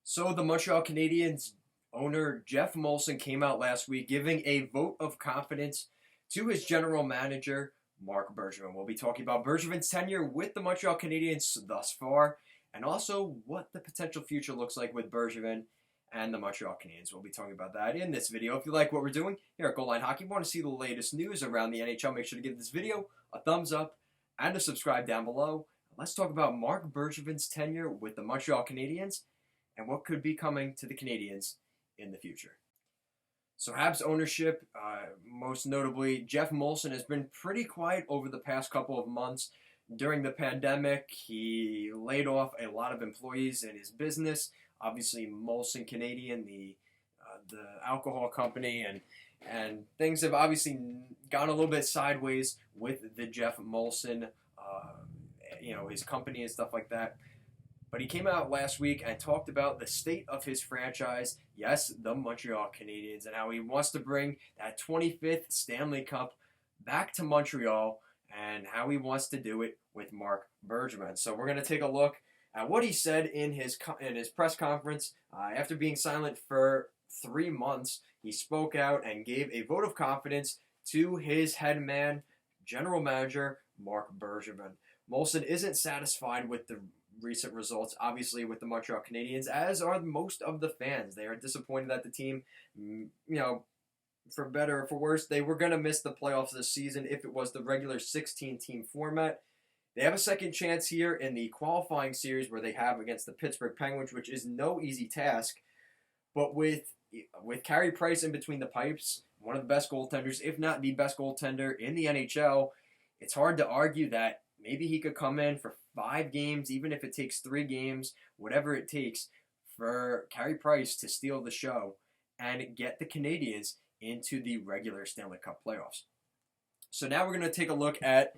So the Montreal Canadiens owner Jeff Molson came out last week giving a vote of confidence to his general manager Marc Bergevin. We'll be talking about Bergevin's tenure with the Montreal Canadiens thus far, and also what the potential future looks like with Bergevin and the Montreal Canadiens. We'll be talking about that in this video. If you like what we're doing here at Goal Line Hockey, want to see the latest news around the NHL, make sure to give this video a thumbs up and to subscribe down below. Let's talk about Marc Bergevin's tenure with the Montreal Canadiens and what could be coming to the Canadiens in the future. So Habs ownership, most notably Jeff Molson, has been pretty quiet over the past couple of months. During the pandemic, he laid off a lot of employees in his business. Obviously, Molson Canadian, the alcohol company, and things have obviously gone a little bit sideways with the Jeff Molson, his company and stuff like that. But he came out last week and talked about the state of his franchise, yes, the Montreal Canadiens, and how he wants to bring that 25th Stanley Cup back to Montreal and how he wants to do it with Marc Bergevin. So we're going to take a look at what he said in his press conference. After being silent for 3 months, he spoke out and gave a vote of confidence to his head man, general manager, Marc Bergevin. Molson isn't satisfied with the recent results, obviously, with the Montreal Canadiens, as are most of the fans. They are disappointed that the team, for better or for worse, they were going to miss the playoffs this season if it was the regular 16-team format. They have a second chance here in the qualifying series where they have against the Pittsburgh Penguins, which is no easy task. But with Carey Price in between the pipes, one of the best goaltenders, if not the best goaltender in the NHL, it's hard to argue that maybe he could come in for 5 games, even if it takes 3 games, whatever it takes for Carey Price to steal the show and get the Canadiens into the regular Stanley Cup playoffs. So now we're going to take a look at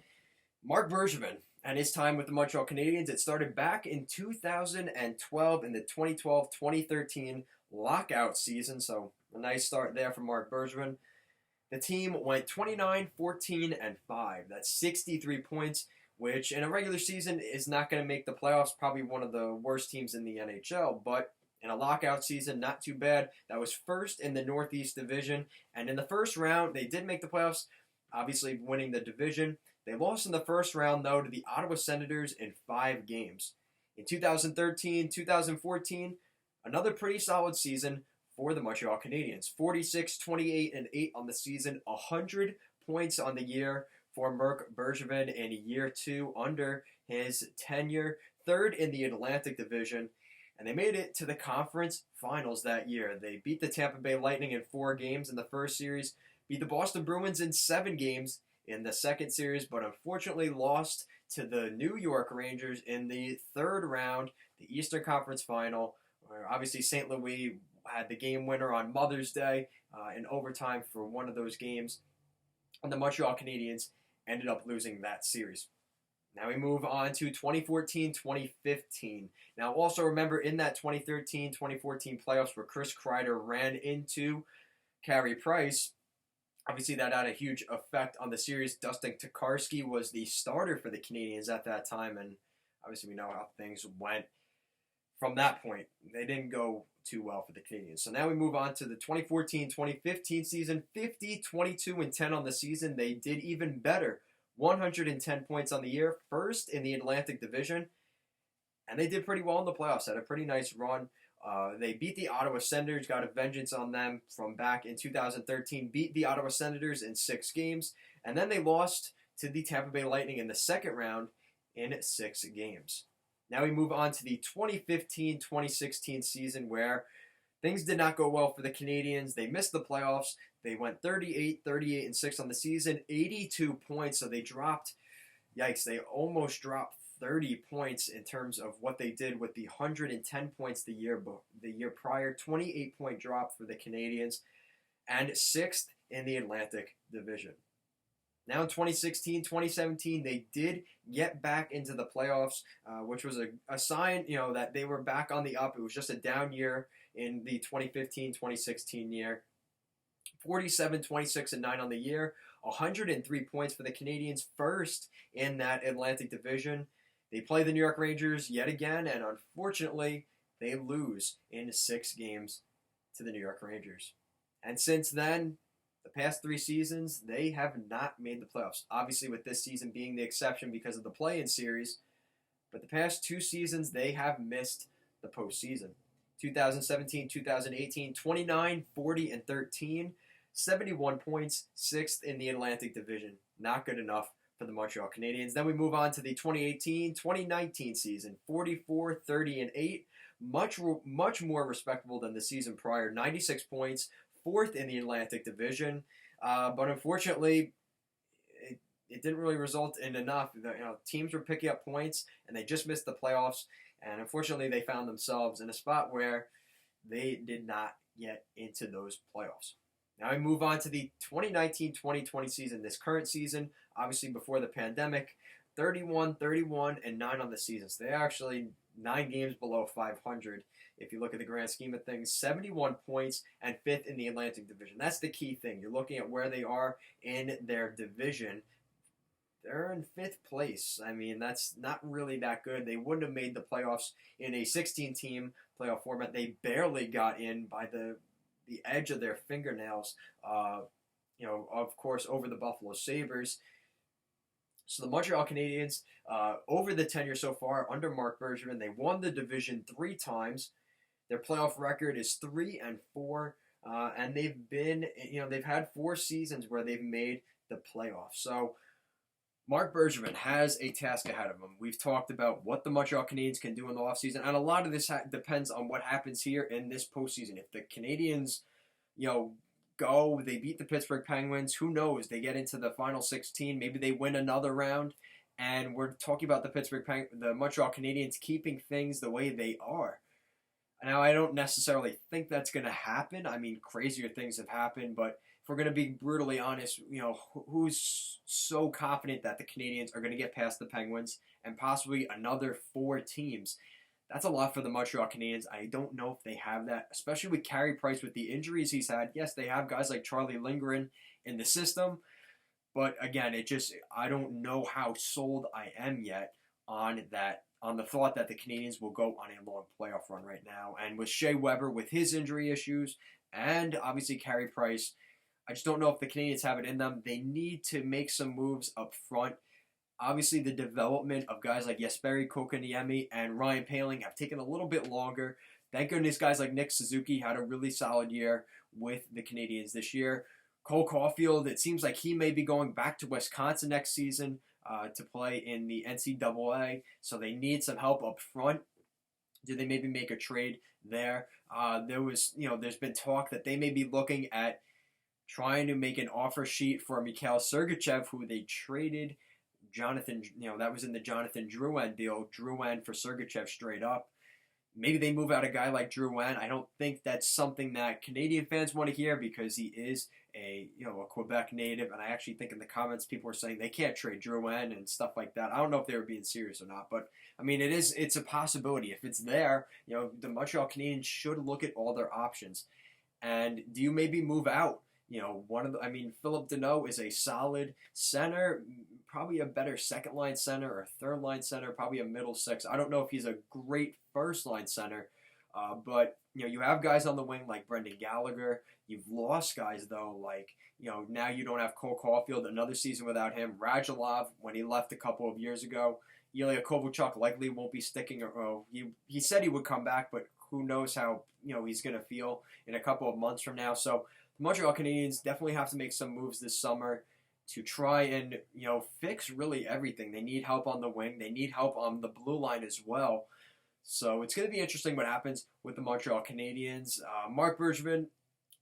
Marc Bergevin and his time with the Montreal Canadiens. It started back in 2012 in the 2012-2013 lockout season, so a nice start there for Marc Bergevin. The team went 29-14-5. That's 63 points, which in a regular season is not going to make the playoffs, probably one of the worst teams in the NHL, but in a lockout season, not too bad. That was first in the Northeast Division, and in the first round, they did make the playoffs, obviously winning the division. They lost in the first round, though, to the Ottawa Senators in 5 games. In 2013-2014, another pretty solid season for the Montreal Canadiens. 46-28-8 on the season, 100 points on the year for Marc Bergevin in year 2 under his tenure, 3rd in the Atlantic Division, and they made it to the conference finals that year. They beat the Tampa Bay Lightning in 4 games in the first series, beat the Boston Bruins in 7 games in the second series, but unfortunately lost to the New York Rangers in the 3rd round, the Eastern Conference Final, where obviously St. Louis had the game winner on Mother's Day in overtime for one of those games, and the Montreal Canadiens ended up losing that series. Now we move on to 2014-2015. Now also remember in that 2013-2014 playoffs where Chris Kreider ran into Carey Price, obviously that had a huge effect on the series. Dustin Tokarski was the starter for the Canadiens at that time, and obviously we know how things went from that point. They didn't go too well for the Canadiens. So now we move on to the 2014-2015 season. 50-22-10 on the season. They did even better. 110 points on the year. First in the Atlantic Division. And they did pretty well in the playoffs. Had a pretty nice run. They beat the Ottawa Senators. Got a vengeance on them from back in 2013. Beat the Ottawa Senators in 6 games. And then they lost to the Tampa Bay Lightning in the second round in 6 games. Now we move on to the 2015-2016 season where things did not go well for the Canadiens. They missed the playoffs. They went 38-6 on the season, 82 points. So they dropped, yikes, they almost dropped 30 points in terms of what they did with the 110 points the year prior. 28-point drop for the Canadiens and 6th in the Atlantic Division. Now in 2016-2017, they did get back into the playoffs, which was a sign, that they were back on the up. It was just a down year in the 2015-2016 year. 47-26-9 on the year, 103 points for the Canadiens, first in that Atlantic Division. They play the New York Rangers yet again, and unfortunately, they lose in 6 games to the New York Rangers. And since then, the past 3 seasons, they have not made the playoffs. Obviously, with this season being the exception because of the play-in series, but the past 2 seasons, they have missed the postseason. 2017, 2018, 29, 40, and 13, 71 points, 6th in the Atlantic Division. Not good enough for the Montreal Canadiens. Then we move on to the 2018-2019 season, 44, 30, and 8. Much more respectable than the season prior. 96 points, 4th in the Atlantic Division. But unfortunately, it didn't really result in enough. Teams were picking up points, and they just missed the playoffs. And unfortunately, they found themselves in a spot where they did not get into those playoffs. Now we move on to the 2019-2020 season, this current season, obviously before the pandemic, 31, 31, and 9 on the season. So they're actually 9 games below 500 if you look at the grand scheme of things. 71 points and 5th in the Atlantic Division. That's the key thing. You're looking at where they are in their division. They're in 5th place. I mean, that's not really that good. They wouldn't have made the playoffs in a 16-team playoff format. They barely got in by the edge of their fingernails, of course, over the Buffalo Sabres. So the Montreal Canadiens, over the tenure so far, under Marc Bergevin, they won the division 3 times. Their playoff record is 3-4, and they've had 4 seasons where they've made the playoffs. So Marc Bergevin has a task ahead of him. We've talked about what the Montreal Canadiens can do in the offseason, and a lot of this depends on what happens here in this postseason. If the Canadiens, they beat the Pittsburgh Penguins, who knows? They get into the final 16, maybe they win another round, and we're talking about the Montreal Canadiens keeping things the way they are. Now, I don't necessarily think that's going to happen. I mean, crazier things have happened, but if we're going to be brutally honest, who's so confident that the Canadiens are going to get past the Penguins and possibly another 4 teams? That's a lot for the Montreal Canadiens. I don't know if they have that, especially with Carey Price with the injuries he's had. Yes, they have guys like Charlie Lindgren in the system, but again, I don't know how sold I am yet on the thought that the Canadiens will go on a long playoff run right now. And with Shea Weber with his injury issues and obviously Carey Price, I just don't know if the Canadiens have it in them. They need to make some moves up front. Obviously, the development of guys like Jesperi Kotkaniemi and Ryan Poehling have taken a little bit longer. Thank goodness guys like Nick Suzuki had a really solid year with the Canadiens this year. Cole Caulfield, it seems like he may be going back to Wisconsin next season to play in the NCAA, so they need some help up front. Do they maybe make a trade there? There's been talk that they may be looking at trying to make an offer sheet for Mikhail Sergachev, who they traded that was in the Jonathan Drouin deal. Drouin for Sergachev straight up. Maybe they move out a guy like Drouin. I don't think that's something that Canadian fans want to hear because he is a Quebec native, and I actually think in the comments people were saying they can't trade Drouin and stuff like that. I don't know if they were being serious or not, but I mean it's a possibility. If it's there, the Montreal Canadiens should look at all their options. And do you maybe move out? Philip Deneau is a solid center, probably a better second-line center or third-line center, probably a middle six. I don't know if he's a great first-line center, but you have guys on the wing like Brendan Gallagher. You've lost guys, though, like, now you don't have Cole Caulfield, another season without him. Radulov, when he left a couple of years ago. Ilya Kovalchuk likely won't be sticking. He said he would come back, but who knows how he's going to feel in a couple of months from now. So the Montreal Canadiens definitely have to make some moves this summer to try and fix really everything. They need help on the wing. They need help on the blue line as well. So it's going to be interesting what happens with the Montreal Canadiens. Marc Bergevin,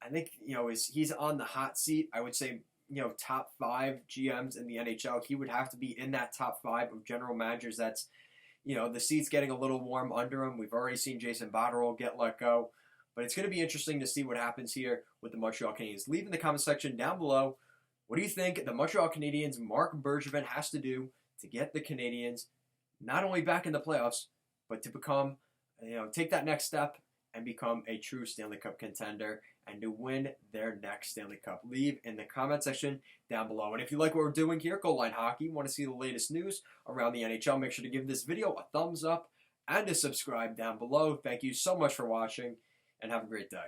I think he's on the hot seat. I would say top 5 GMs in the NHL. He would have to be in that top 5 of general managers. That's the seat's getting a little warm under him. We've already seen Jason Botterill get let go. But it's going to be interesting to see what happens here with the Montreal Canadiens. Leave in the comment section down below, what do you think the Montreal Canadiens, Marc Bergevin, has to do to get the Canadiens not only back in the playoffs, but to become, take that next step and become a true Stanley Cup contender and to win their next Stanley Cup? Leave in the comment section down below. And if you like what we're doing here, Goal Line Hockey, want to see the latest news around the NHL, make sure to give this video a thumbs up and to subscribe down below. Thank you so much for watching, and have a great day.